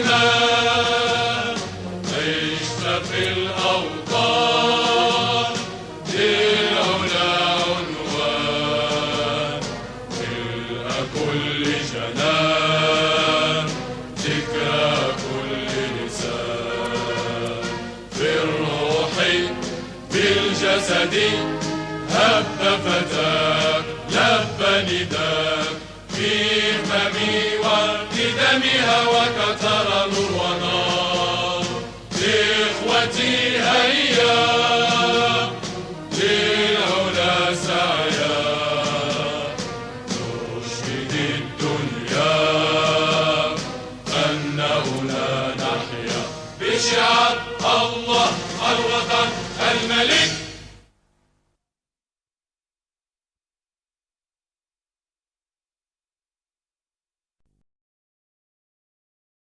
بنا عشت في الأوطان للعلا عنوان ملء كل جنان ذكرى كل لسان في الروح بالجسد هب فتاك لب نداك في فمي وبدم هواك ترى نور ونار إخوتي هيا للعلا سعيا نشهد الدنيا أنه لا نحيا بشعار الله الوطن الملك